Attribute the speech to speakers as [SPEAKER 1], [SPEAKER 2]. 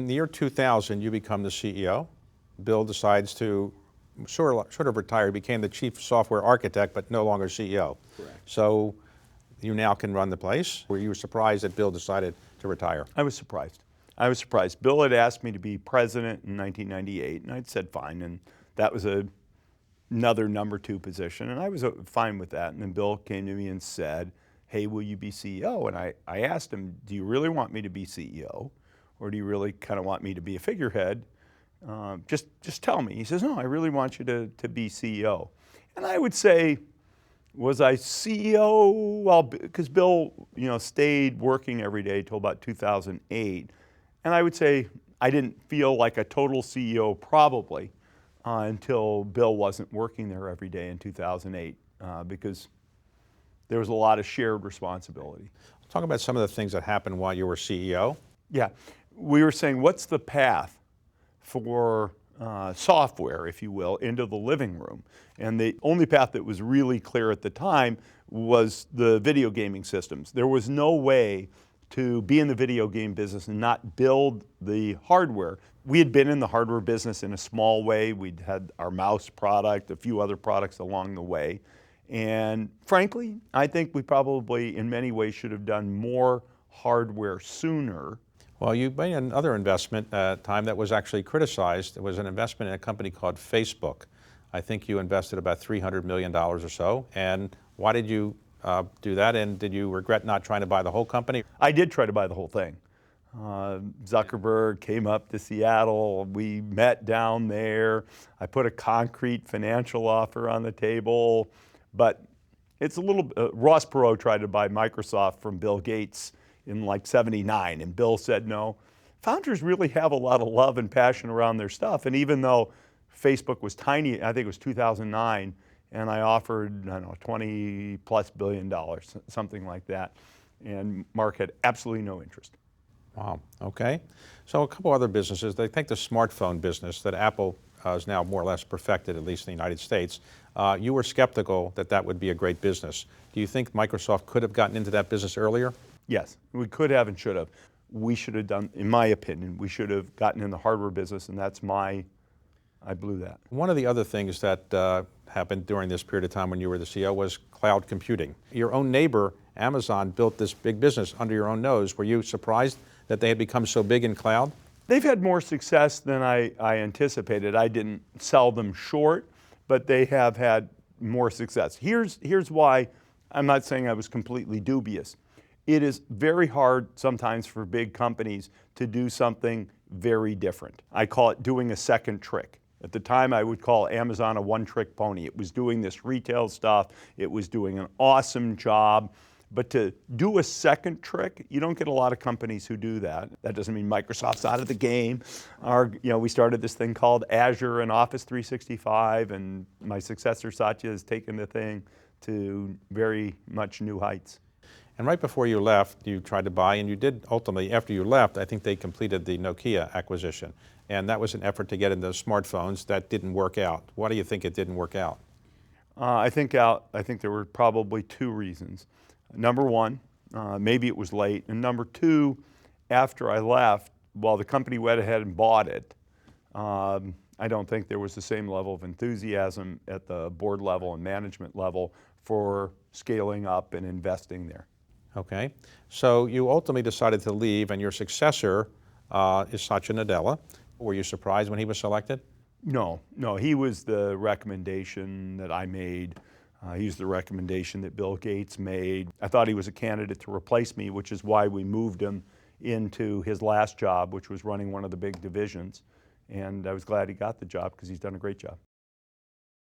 [SPEAKER 1] In the year 2000, you become the CEO. Bill decides to sort of retire, became the chief software architect, but no longer CEO.
[SPEAKER 2] Correct.
[SPEAKER 1] So you now can run the place. Were you surprised that Bill decided to retire?
[SPEAKER 2] I was surprised. Bill had asked me to be president in 1998, and I'd said fine, and that was another number 2 position, and I was fine with that. And then Bill came to me and said, hey, will you be CEO? And I asked him, do you really want me to be CEO, or do you really kind of want me to be a figurehead? Just tell me. He says, no, I really want you to be CEO. And I would say, was I CEO? Well, because Bill, stayed working every day till about 2008. And I would say I didn't feel like a total CEO probably until Bill wasn't working there every day in 2008 because there was a lot of shared responsibility.
[SPEAKER 1] Talk about some of the things that happened while you were CEO.
[SPEAKER 2] Yeah, we were saying, what's the path for software, if you will, into the living room? And the only path that was really clear at the time was the video gaming systems. There was no way to be in the video game business and not build the hardware. We had been in the hardware business in a small way. We'd had our mouse product, a few other products along the way. And frankly, I think we probably in many ways should have done more hardware sooner.
[SPEAKER 1] Well, you made another investment at a time that was actually criticized. It was an investment in a company called Facebook. I think you invested about $300 million or so. And why did you do that? And did you regret not trying to buy the whole company?
[SPEAKER 2] I did try to buy the whole thing. Zuckerberg came up to Seattle. We met down there. I put a concrete financial offer on the table. But it's a little, Ross Perot tried to buy Microsoft from Bill Gates in like '79, and Bill said no. Founders really have a lot of love and passion around their stuff, and even though Facebook was tiny, I think it was 2009, and I offered, I don't know, $20+ billion, something like that, and Mark had absolutely no interest.
[SPEAKER 1] Wow, okay. So a couple other businesses, they think the smartphone business that Apple is now more or less perfected, at least in the United States, you were skeptical that that would be a great business. Do you think Microsoft could have gotten into that business earlier?
[SPEAKER 2] Yes, we could have and should have. We should have done, in my opinion, we should have gotten in the hardware business, and I blew that.
[SPEAKER 1] One of the other things that happened during this period of time when you were the CEO was cloud computing. Your own neighbor, Amazon, built this big business under your own nose. Were you surprised that they had become so big in cloud?
[SPEAKER 2] They've had more success than I anticipated. I didn't sell them short, but they have had more success. Here's why I'm not saying I was completely dubious. It is very hard sometimes for big companies to do something very different. I call it doing a second trick. At the time, I would call Amazon a one-trick pony. It was doing this retail stuff. It was doing an awesome job. But to do a second trick, you don't get a lot of companies who do that. That doesn't mean Microsoft's out of the game. We started this thing called Azure and Office 365, and my successor, Satya, has taken the thing to very much new heights.
[SPEAKER 1] And right before you left, you tried to buy, and you did ultimately, after you left, I think they completed the Nokia acquisition. And that was an effort to get into smartphones that didn't work out. Why do you think it didn't work out?
[SPEAKER 2] I think there were probably 2 reasons. Number 1, maybe it was late. And number 2, after I left, while the company went ahead and bought it, I don't think there was the same level of enthusiasm at the board level and management level for scaling up and investing there.
[SPEAKER 1] Okay, so you ultimately decided to leave, and your successor is Satya Nadella. Were you surprised when he was selected?
[SPEAKER 2] No, he was the recommendation that I made. He was the recommendation that Bill Gates made. I thought he was a candidate to replace me, which is why we moved him into his last job, which was running one of the big divisions. And I was glad he got the job because he's done a great job.